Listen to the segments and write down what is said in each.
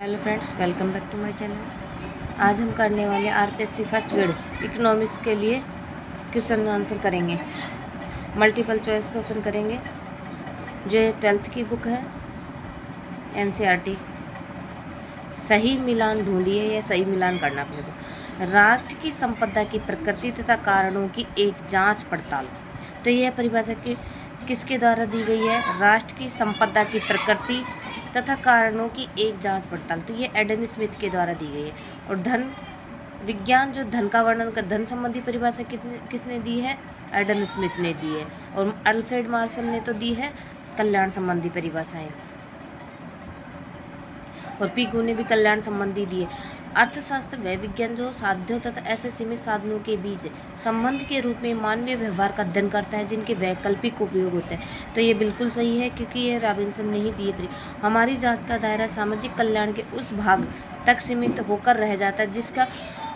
Hello friends, welcome back to my channel. आज हम करने वाले आरपीएससी फर्स्ट ग्रेड इकोनॉमिक्स के लिए क्वेश्चन आंसर करेंगे। मल्टीपल चॉइस क्वेश्चन करेंगे। जो 12th की बुक है एनसीईआरटी। सही मिलान ढूंढिए या सही मिलान करना अपने को। राष्ट्र की संपदा की प्रकृति तथा कारणों की एक जांच पड़ताल। तो यह परिभाषा किसके द्वारा दी गई है? राष्ट्र की संपदा की प्रकृति तथा कारणों की एक जांच पड़ताल। तो ये एडम स्मिथ के द्वारा दी गई है। और धन विज्ञान, जो धन का वर्णन कर, धन संबंधी परिभाषा किसने दी है? एडम स्मिथ ने दी है। और अल्फ्रेड मार्शल ने तो दी है कल्याण संबंधी परिभाषाएं। और पीगू ने भी कल्याण संबंधी दिए। अर्थशास्त्र वह विज्ञान जो साध्यों तथा ऐसे सीमित साधनों के बीच संबंध के रूप में मानवीय व्यवहार का अध्ययन करता है जिनके वैकल्पिक उपयोग होते हैं। तो ये बिल्कुल सही है, क्योंकि ये रॉबिन्सन ने ही दिए। हमारी जांच का दायरा सामाजिक कल्याण के उस भाग तक सीमित होकर रह जाता है जिसका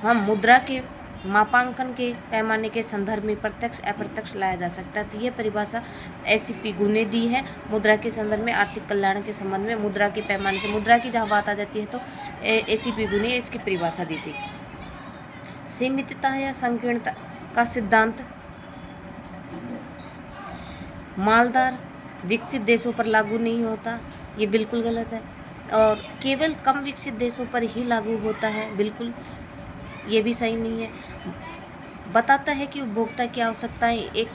हम मुद्रा के मापांकन के पैमाने के संदर्भ में प्रत्यक्ष अप्रत्यक्ष लाया जा सकता है। तो ये परिभाषा ऐसी पीगू ने दी है। मुद्रा के संदर्भ में आर्थिक कल्याण के संबंध में मुद्रा के पैमाने से मुद्रा की जहाँ बात आ जाती है तो ऐसी पीगू ने इसकी परिभाषा दी थी। सीमितता या संकीर्णता का सिद्धांत मालदार विकसित देशों पर लागू नहीं होता, ये बिल्कुल गलत है। और केवल कम विकसित देशों पर ही लागू होता है, बिल्कुल ये भी सही नहीं है। बताता है कि उपभोक्ता की आवश्यकताएं एक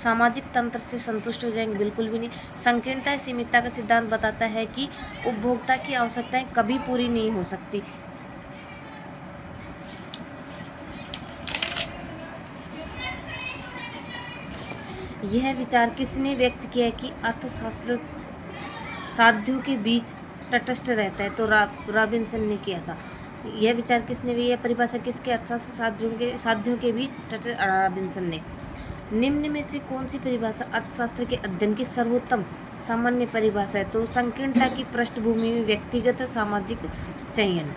सामाजिक तंत्र से संतुष्ट हो जाएंगे, बिल्कुल भी नहीं। संकीर्णता या सीमितता का सिद्धांत बताता है कि उपभोक्ता की आवश्यकताएं कभी पूरी नहीं हो सकती। यह विचार किसने व्यक्त किया कि अर्थशास्त्र साध्यों के बीच तटस्थ रहता है? तो रॉबिन्सन ने किया था। यह विचार किसने भी, यह परिभाषा किसके? अर्थशास्त्र साध्यों के बीच रॉबिन्सन ने। निम्न में से कौन सी परिभाषा अर्थशास्त्र के अध्ययन की सर्वोत्तम सामान्य परिभाषा है? तो संकीर्णता की पृष्ठभूमि में व्यक्तिगत सामाजिक चयन।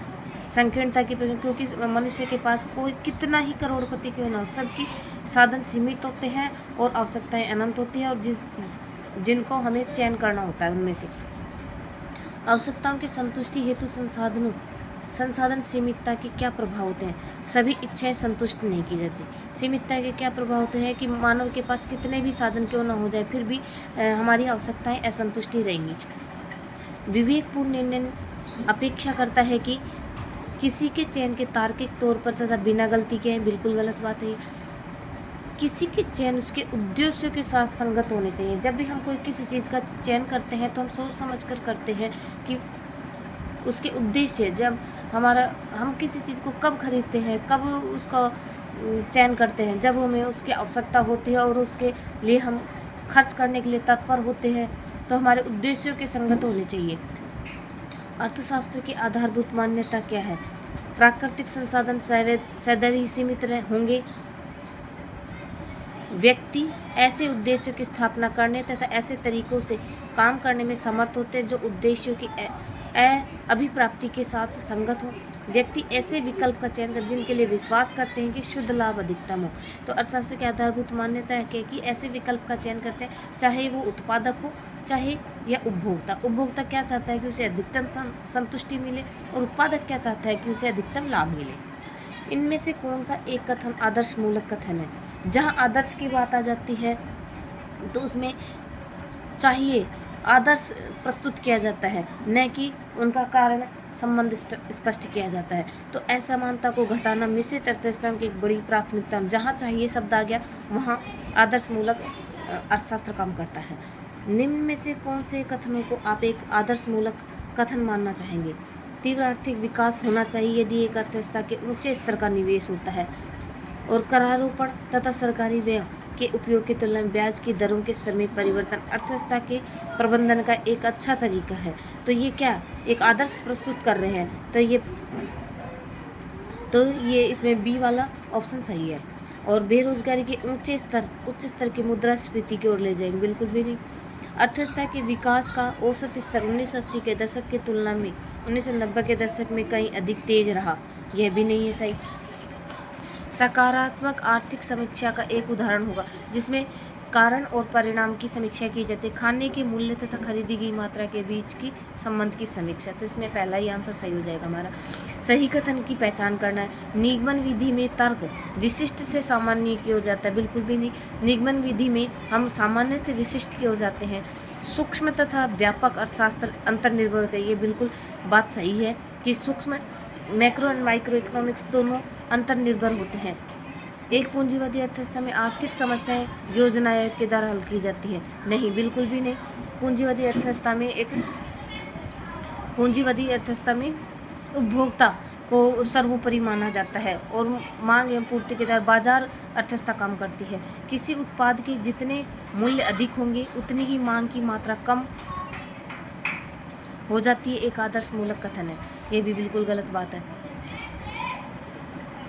संकीर्णता की, क्योंकि मनुष्य के पास कोई कितना ही करोड़पति क्यों ना हो, सबकी साधन सीमित होते हैं और आवश्यकताएं अनंत होती हैं, और जिनको हमें चयन करना होता है उनमें से। आवश्यकताओं की संतुष्टि हेतु संसाधन सीमितता के क्या प्रभाव होते हैं? सभी इच्छाएं संतुष्ट नहीं की जाती। सीमितता के क्या प्रभाव होते हैं कि मानव के पास कितने भी साधन क्यों ना हो जाए, फिर भी हमारी आवश्यकताएं असंतुष्टि रहेंगी। विवेकपूर्ण निर्णय अपेक्षा करता है कि किसी के चयन के तार्किक तौर पर तथा बिना गलती के हैं, बिल्कुल गलत बात है। किसी के चयन उसके उद्देश्यों के साथ संगत होने चाहिए। जब भी हम कोई किसी चीज़ का चयन करते हैं तो हम सोच समझ कर करते हैं कि उसके उद्देश्य, जब हम किसी चीज़ को कब खरीदते हैं, कब उसका चयन करते हैं, जब हमें उसकी आवश्यकता होती है और उसके लिए हम खर्च करने के लिए तत्पर होते हैं, तो हमारे उद्देश्यों के संगत होने चाहिए। अर्थशास्त्र की आधारभूत मान्यता क्या है? प्राकृतिक संसाधन सदैव ही सीमित होंगे। व्यक्ति ऐसे उद्देश्यों की स्थापना करने तथा ऐसे तरीकों से काम करने में समर्थ होते हैं जो उद्देश्यों की अभिप्राप्ति के साथ संगत हो। व्यक्ति ऐसे विकल्प का चयन कर जिनके लिए विश्वास करते हैं कि शुद्ध लाभ अधिकतम हो। तो अर्थशास्त्र की आधारभूत मान्यता है कि ऐसे विकल्प का चयन करते हैं, चाहे वो उत्पादक हो चाहे या उपभोक्ता। उपभोक्ता क्या चाहता है कि उसे अधिकतम संतुष्टि मिले, और उत्पादक क्या चाहता है कि उसे अधिकतम लाभ मिले। इनमें से कौन सा एक कथन आदर्श मूलक कथन है? जहाँ आदर्श की बात आ जाती है तो उसमें चाहिए आदर्श प्रस्तुत किया जाता है, न कि उनका कारण संबंध स्पष्ट किया जाता है। तो असमानता को घटाना मिश्रित अर्थशास्त्र की एक बड़ी प्राथमिकता। जहाँ चाहिए शब्द आ गया वहाँ आदर्श मूलक अर्थशास्त्र काम करता है। निम्न में से कौन से कथनों को आप एक आदर्श मूलक कथन मानना चाहेंगे? तीव्र आर्थिक विकास होना चाहिए यदि एक अर्थव्यवस्था के ऊंचे स्तर का निवेश होता है, और करारोपण तथा सरकारी व्यय के उपयोग की तुलना में ब्याज की दरों के स्तर में परिवर्तन अर्थव्यवस्था के प्रबंधन का एक अच्छा तरीका है। तो ये क्या एक आदर्श प्रस्तुत कर रहे हैं? तो ये इसमें बी वाला ऑप्शन सही है। और बेरोजगारी के उच्च स्तर की मुद्रास्फीति की ओर ले जाएंगे, बिल्कुल भी नहीं। अर्थव्यवस्था के विकास का औसत स्तर 1980 के दशक की तुलना में 1990 के दशक में कहीं अधिक तेज रहा, यह भी नहीं है सही। सकारात्मक आर्थिक समीक्षा का एक उदाहरण होगा जिसमें कारण और परिणाम की समीक्षा की जाती है। खाने के मूल्य तथा खरीदी गई मात्रा के बीच की संबंध की समीक्षा। तो इसमें पहला ही आंसर सही हो जाएगा हमारा। सही कथन की पहचान करना है। निगमन विधि में तर्क विशिष्ट से सामान्य की ओर जाता है, बिल्कुल भी नहीं। निगमन विधि में हम सामान्य से विशिष्ट की ओर जाते हैं। सूक्ष्म तथा व्यापक अर्थशास्त्र अंतर्निर्भर होते हैं, ये बिल्कुल बात सही है कि सूक्ष्म मैक्रो एंड माइक्रो इकोनॉमिक्स दोनों अंतर्निर्भर होते हैं। एक पूंजीवादी अर्थव्यवस्था में आर्थिक समस्याएं योजना आयोग के द्वारा हल की जाती है, नहीं, बिल्कुल भी नहीं। पूंजीवादी अर्थव्यवस्था में उपभोक्ता को सर्वोपरि माना जाता है और मांग एवं पूर्ति के द्वारा बाजार अर्थव्यवस्था काम करती है। किसी उत्पाद के जितने मूल्य अधिक होंगे उतनी ही मांग की मात्रा कम हो जाती है, एक आदर्श मूलक कथन है, ये भी बिल्कुल गलत बात है।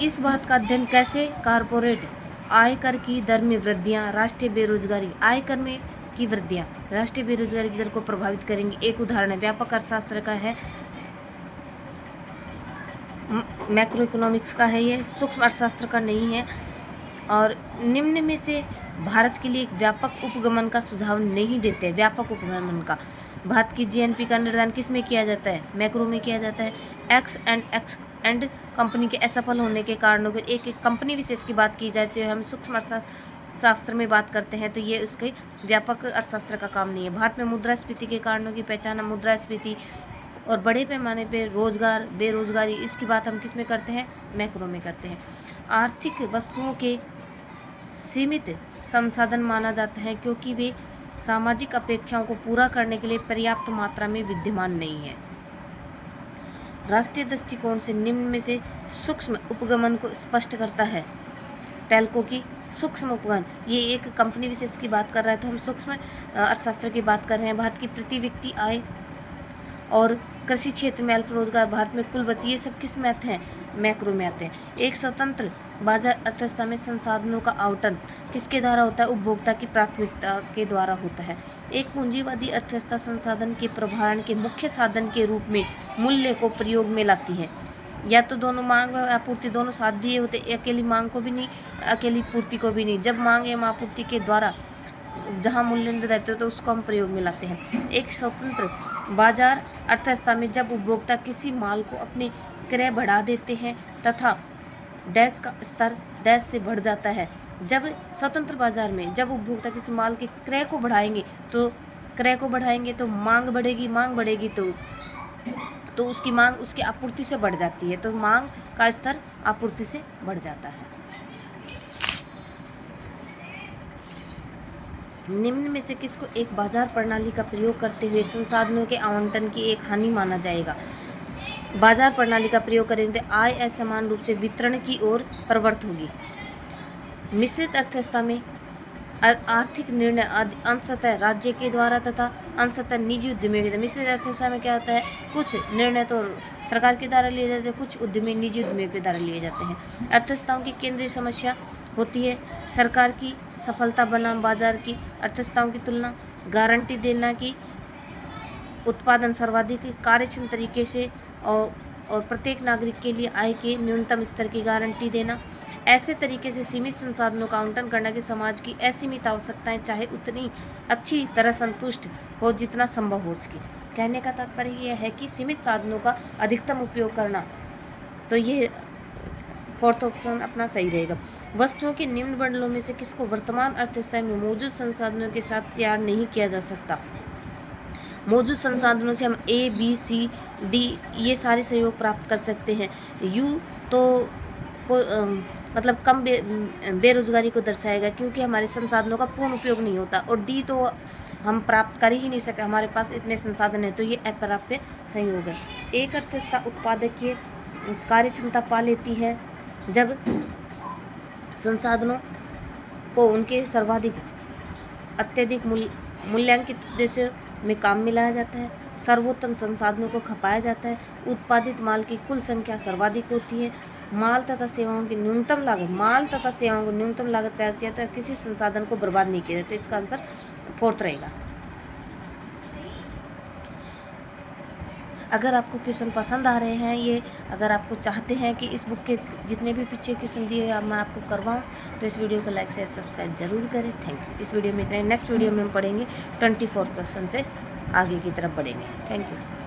इस बात का अध्ययन कैसे कारपोरेट आयकर की दर में वृद्धियां राष्ट्रीय बेरोजगारी आयकर में की वृद्धियां राष्ट्रीय बेरोजगारी की दर को प्रभावित करेंगी। एक उदाहरण है, व्यापक अर्थशास्त्र का है, मैक्रो इकोनॉमिक्स का है, ये सूक्ष्म अर्थशास्त्र का नहीं है। और निम्न में से भारत के लिए एक व्यापक उपगमन का सुझाव नहीं देते। व्यापक उपगमन का भारत की जीएनपी का निर्धारण किस में किया जाता है? मैक्रो में किया जाता है। एक्स एंड कंपनी के असफल होने के कारणों को एक कंपनी विशेष की बात की जाती है, हम सूक्ष्म अर्थशास्त्र में बात करते हैं, तो ये उसके व्यापक अर्थशास्त्र का काम नहीं है। भारत में मुद्रास्फीति के कारणों की पहचान हम मुद्रास्फीति और बड़े पैमाने पे रोजगार बेरोजगारी, इसकी बात हम किस में करते हैं? मैक्रो में करते हैं। आर्थिक वस्तुओं के सीमित संसाधन माना जाता है क्योंकि वे सामाजिक अपेक्षाओं को पूरा करने के लिए पर्याप्त मात्रा में विद्यमान नहीं है। राष्ट्रीय दृष्टिकोण से निम्न में से सूक्ष्म उपगमन को स्पष्ट करता है। टेल्को की सूक्ष्म उपगमन, ये एक कंपनी विशेष की बात कर रहा है, तो हम सूक्ष्म अर्थशास्त्र की बात कर रहे हैं। भारत की प्रति व्यक्ति आय और कृषि क्षेत्र में अल्प रोजगार, भारत में कुल बचत, ये सब किस में आते हैं? मैक्रो में आते हैं। एक स्वतंत्र बाजार अर्थव्यवस्था में संसाधनों का आवंटन किसके द्वारा होता है? उपभोक्ता की प्राथमिकता के द्वारा होता है। एक पूंजीवादी अर्थव्यवस्था संसाधन के प्रभारण के मुख्य साधन के रूप में मूल्य को प्रयोग में लाती है। या तो दोनों मांग और आपूर्ति दोनों साध्य होते, अकेली मांग को भी नहीं, अकेली पूर्ति को भी नहीं। जब मांग एवं आपूर्ति के द्वारा जहाँ मूल्य रहते हो तो उसको हम प्रयोग में लाते हैं। एक स्वतंत्र बाजार अर्थव्यवस्था में जब उपभोक्ता किसी माल को अपने क्रय बढ़ा देते हैं तथा डैश का स्तर डैश से बढ़ जाता है। जब स्वतंत्र बाजार में जब उपभोक्ता किसी माल के क्रय को बढ़ाएंगे तो मांग बढ़ेगी तो उसकी मांग उसकी आपूर्ति से बढ़ जाती है, तो मांग का स्तर आपूर्ति से बढ़ जाता है। निम्न में से किसको एक बाजार प्रणाली का प्रयोग करते हुए संसाधनों के आवंटन की एक हानि माना जाएगा? बाजार प्रणाली का प्रयोग करेंगे तो आय असमान रूप से वितरण की ओर प्रवृत्त होगी। मिश्रित अर्थव्यवस्था में आर्थिक निर्णय अंशतः राज्य के द्वारा तथा अंशतः निजी उद्यमी के। मिश्रित अर्थव्यवस्था में क्या होता है? कुछ निर्णय तो सरकार के द्वारा लिए जाते हैं, कुछ उद्यमी निजी उद्यमियों के द्वारा लिए जाते हैं। अर्थव्यवस्थाओं की केंद्रीय समस्या होती है सरकार की सफलता बनाम बाजार की अर्थव्यवस्थाओं की तुलना, गारंटी देना कि उत्पादन सर्वाधिक कार्यक्षम तरीके से और प्रत्येक नागरिक के लिए आय के न्यूनतम स्तर की गारंटी देना, ऐसे तरीके से सीमित संसाधनों का आवंटन करना कि समाज की असीमित आवश्यकताएं चाहे उतनी अच्छी तरह संतुष्ट हो जितना संभव हो सके। कहने का तात्पर्य यह है कि सीमित साधनों का अधिकतम उपयोग करना, तो ये फोर्थ ऑप्शन अपना सही रहेगा। वस्तुओं के निम्न बंडलों में से किसको वर्तमान अर्थव्यवस्था में मौजूद संसाधनों के साथ तैयार नहीं किया जा सकता? मौजूद संसाधनों से हम ए बी सी डी ये सारे सहयोग प्राप्त कर सकते हैं। यू तो मतलब कम बेरोजगारी को दर्शाएगा क्योंकि हमारे संसाधनों का पूर्ण उपयोग नहीं होता, और डी तो हम प्राप्त कर ही नहीं सकते, हमारे पास इतने संसाधन हैं, तो ये अप्राप्य सही होगा। एक अर्थव्यवस्था उत्पादकीय कार्य क्षमता पा लेती है जब संसाधनों को उनके सर्वाधिक अत्यधिक मूल्यांकित उद्देश्यों में काम में लाया जाता है, सर्वोत्तम संसाधनों को खपाया जाता है, उत्पादित माल की कुल संख्या सर्वाधिक होती है, माल तथा सेवाओं की न्यूनतम लागत पैदा किया जाता है, किसी संसाधन को बर्बाद नहीं किया जाता। तो इसका आंसर फोर्थ रहेगा। अगर आपको क्वेश्चन पसंद आ रहे हैं ये, अगर आपको चाहते हैं कि इस बुक के जितने भी पीछे क्वेश्चन दिए हैं मैं आपको करवाऊँ, तो इस वीडियो को लाइक शेयर सब्सक्राइब जरूर करें। Thank you. इस वीडियो में इतने, नेक्स्ट वीडियो में हम पढ़ेंगे 24 क्वेश्चन से आगे की तरफ बढ़ेंगे। Thank you.